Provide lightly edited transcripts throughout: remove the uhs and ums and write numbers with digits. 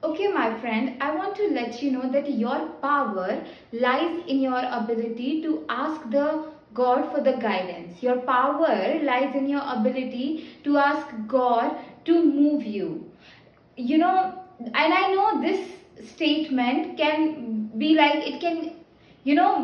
Okay, my friend, I want to let you know that your power lies in your ability to ask the God for the guidance. Your power lies in your ability to ask God to move you. You know, and I know this statement can be like, it can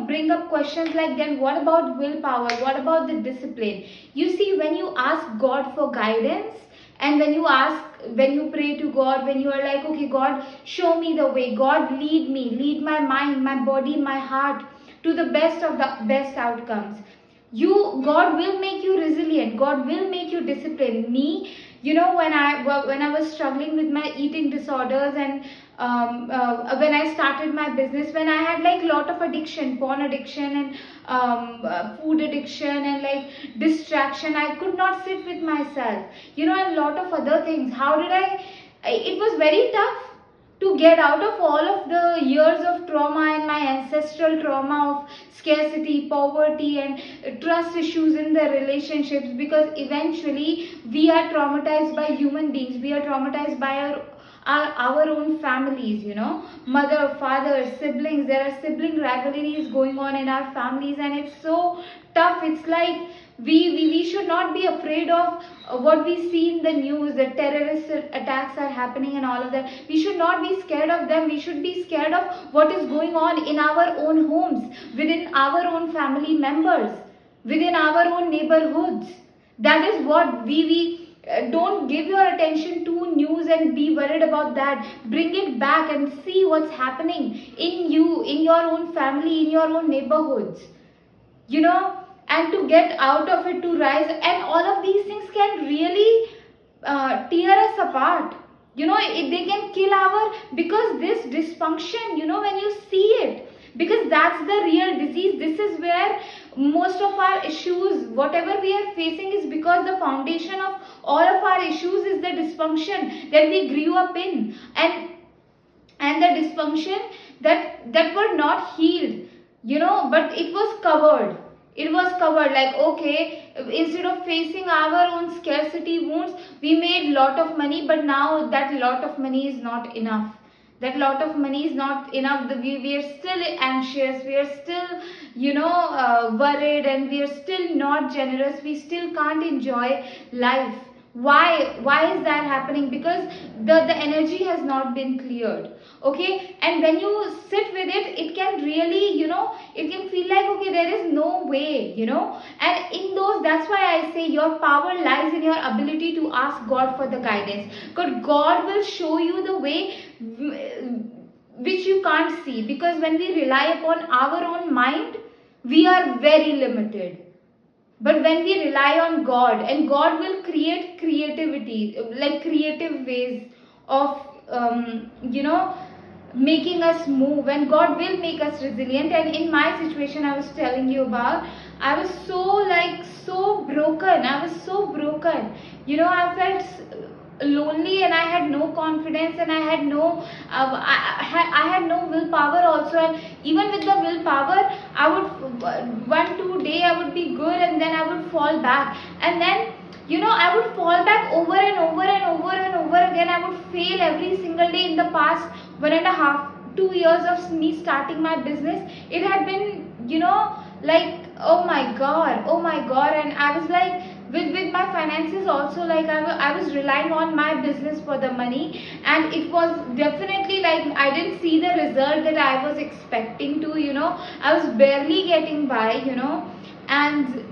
bring up questions like, then what about willpower, what about the discipline? You see, when you ask God for guidance, and when you pray to God, when you are like, okay God, show me the way, God, lead my mind, my body, my heart to the best of the best outcomes, you God will make you resilient, God will make you disciplined. Me, when I was struggling with my eating disorders, and when I started my business, when I had like lot of addiction, porn addiction, and food addiction, and like distraction, I could not sit with myself, and lot of other things. How did it was very tough to get out of all of the years of trauma and my ancestral trauma of scarcity, poverty, and trust issues in the relationships, because eventually we are traumatized by human beings, we are traumatized by our own families, mother, father, siblings. There are sibling rivalries going on in our families, and it's so tough. It's like we should not be afraid of what we see in the news, the terrorist attacks are happening and all of that. We should not be scared of them. We should be scared of what is going on in our own homes, within our own family members, within our own neighborhoods. That is what we don't give your attention to news and be worried about that. Bring it back and see what's happening in you, in your own family, in your own neighborhoods, and to get out of it, to rise. And all of these things can really tear us apart. They can kill our, because this dysfunction, when you see it, because that's the real disease. This is where most of our issues, whatever we are facing, is because the foundation of all of our issues is the dysfunction that we grew up in, and the dysfunction that were not healed, but it was covered. Like, okay, instead of facing our own scarcity wounds, we made lot of money, but now that lot of money is not enough. That lot of money is not enough. We are still anxious, we are still worried, and we are still not generous, we still can't enjoy life. Why is that happening? Because the energy has not been cleared. Okay, and when you sit with it, it can really, it can feel like, okay, there is no way, and in those, that's why I say your power lies in your ability to ask God for the guidance. God will show you the way which you can't see, because when we rely upon our own mind, we are very limited. But when we rely on God, and God will create creativity, like creative ways of making us move, and God will make us resilient. And in my situation I was telling you about, I was so broken. I was so broken. I felt lonely, and I had no confidence, and I had I had no willpower also. And even with the willpower, I would 1-2 day I would be good, and then I would fall back, and then I would fall back over and over and over and over again. I would fail every single day. In the past 1.5-2 years of me starting my business, it had been like, oh my god. And I was like, with my finances also, like I was relying on my business for the money, and it was definitely like I didn't see the result that I was expecting to. I was barely getting by, and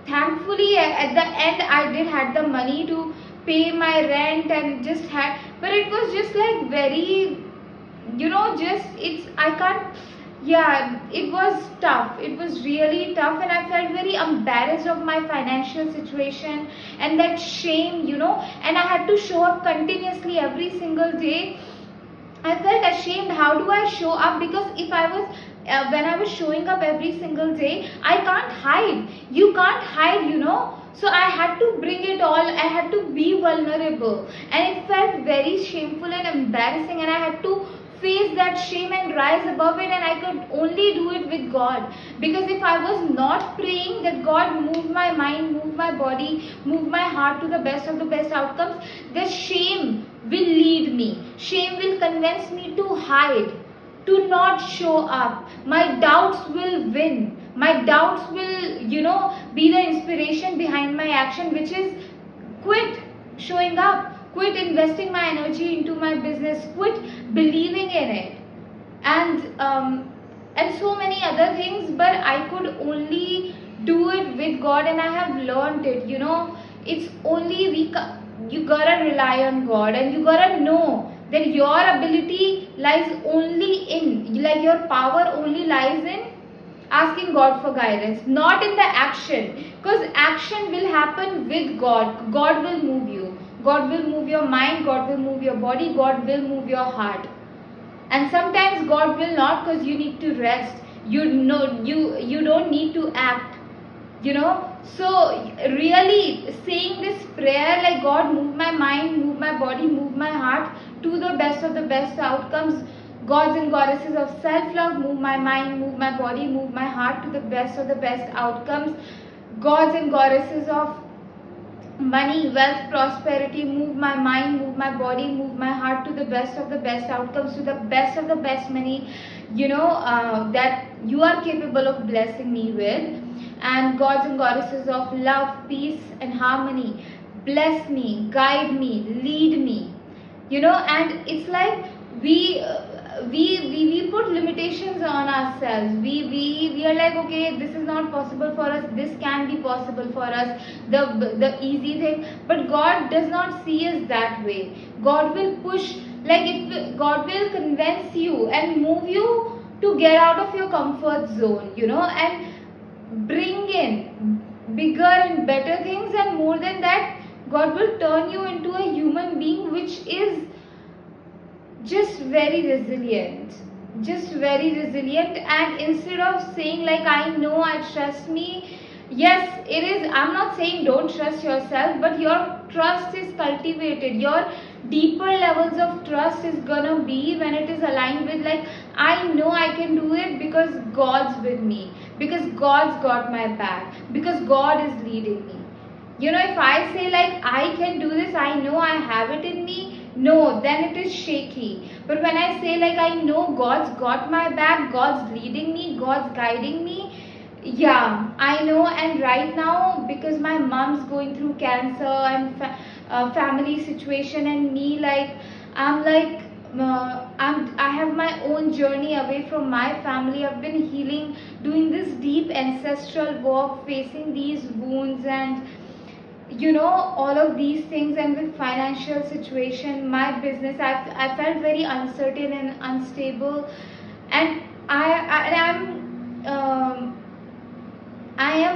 thankfully at the end I did had the money to pay my rent, and just had, but it was just like very, just, it's, I can't, yeah, it was tough. It was really tough, and I felt very embarrassed of my financial situation, and that shame, and I had to show up continuously every single day. I felt ashamed. How do I show up? Because if I was when I was showing up every single day, I can't hide. You can't hide, So I had to bring it all. I had to be vulnerable, and it felt very shameful and embarrassing. And I had to face that shame and rise above it, and I could only do it with God. Because if I was not praying that God move my mind, move my body, move my heart to the best of the best outcomes, the shame will lead me. Shame will convince me to hide, to not show up. My doubts will win. My doubts will, be the inspiration behind my action, which is quit showing up, quit investing my energy into my business, quit believing in it, and so many other things. But I could only do it with God, and I have learned it. It's only you gotta rely on God, and you gotta know that your ability lies only in, like, your power only lies in asking God for guidance, not in the action. Because action will happen with God. God will move you. God will move your mind. God will move your body. God will move your heart. And sometimes God will not, because you need to rest. You don't need to act. So really saying this prayer, like, God, move my mind, move my body, move my heart to the best of the best outcomes. Gods and goddesses of self-love, move my mind, move my body, move my heart to the best of the best outcomes. Gods and goddesses of money, wealth, prosperity, move my mind, move my body, move my heart to the best of the best outcomes, to the best of the best money, that you are capable of blessing me with. And gods and goddesses of love, peace and harmony, bless me, guide me, lead me. And it's like we put limitations on ourselves. We are like, okay, this is not possible for us, this can be possible for us, the easy thing. But God does not see us that way. God will push, God will convince you and move you to get out of your comfort zone, and bring in bigger and better things. And more than that, God will turn you into a human being which is just very resilient. And instead of saying, like, I know, I trust me, yes, it is. I'm not saying don't trust yourself, but your trust is cultivated. Your deeper levels of trust is gonna be when it is aligned with, like, I know I can do it because God's with me, because God's got my back, because God is leading me. If I say, like, I can do this, I know I have it in me, no, then it is shaky. But when I say, like, I know God's got my back, God's leading me, God's guiding me, yeah, I know. And right now, because my mom's going through cancer and family situation, and me, like, I have my own journey away from my family. I've been healing, doing this deep ancestral work, facing these wounds, and all of these things. And with financial situation, my business, I felt very uncertain and unstable. And I am, I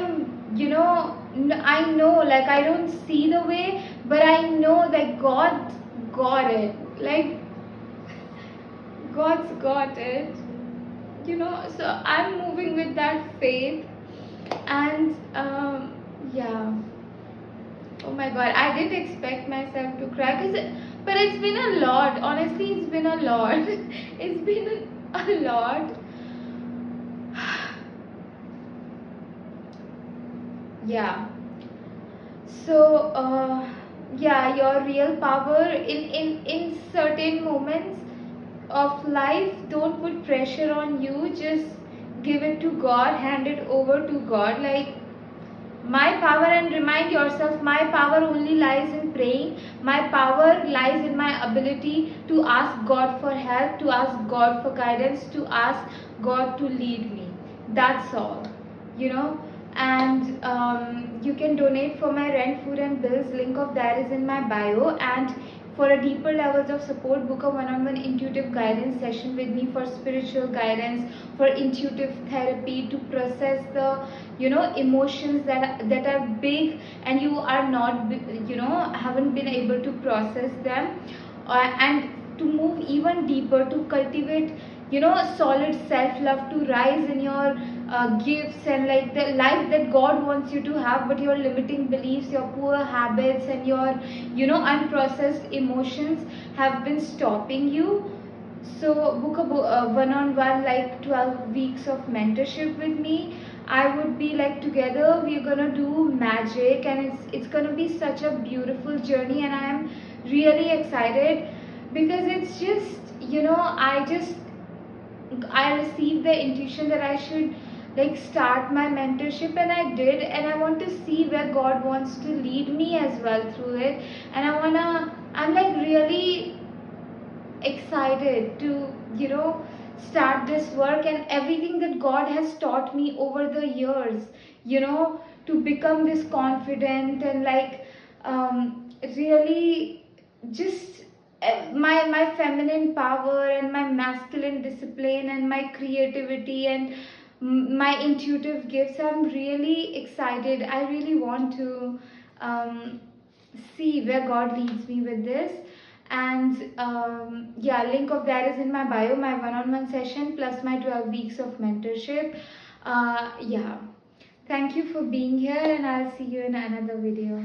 know, like, I don't see the way, but I know that God got it. Like, God's got it. So I'm moving with that faith. And yeah. Oh my God, I didn't expect myself to cry, but it's been a lot. Honestly, it's been a lot. It's been a lot. Yeah. So, yeah, your real power in certain moments of life, don't put pressure on you. Just give it to God, hand it over to God. Like, my power, and remind yourself, my power only lies in praying. My power lies in my ability to ask God for help, to ask God for guidance, to ask God to lead me. That's all. And you can donate for my rent, food and bills. Link of that is in my bio. And for a deeper levels of support, book a one-on-one intuitive guidance session with me for spiritual guidance, for intuitive therapy, to process the emotions that are big and you are not haven't been able to process them, and to move even deeper, to cultivate solid self-love, to rise in your gifts and, like, the life that God wants you to have, but your limiting beliefs, your poor habits and your unprocessed emotions have been stopping you. So book a one-on-one, like, 12 weeks of mentorship with me. I would be like, together we're gonna do magic, and it's gonna be such a beautiful journey. And I am really excited, because it's just, I received the intuition that I should like start my mentorship, and I did, and I want to see where God wants to lead me as well through it. And I'm like really excited to, start this work, and everything that God has taught me over the years, to become this confident and like really just my feminine power and my masculine discipline and my creativity and my intuitive gifts. I'm really excited. I really want to um, see where God leads me with this. And yeah, link of that is in my bio, my one-on-one session plus my 12 weeks of mentorship. Yeah, thank you for being here, and I'll see you in another video.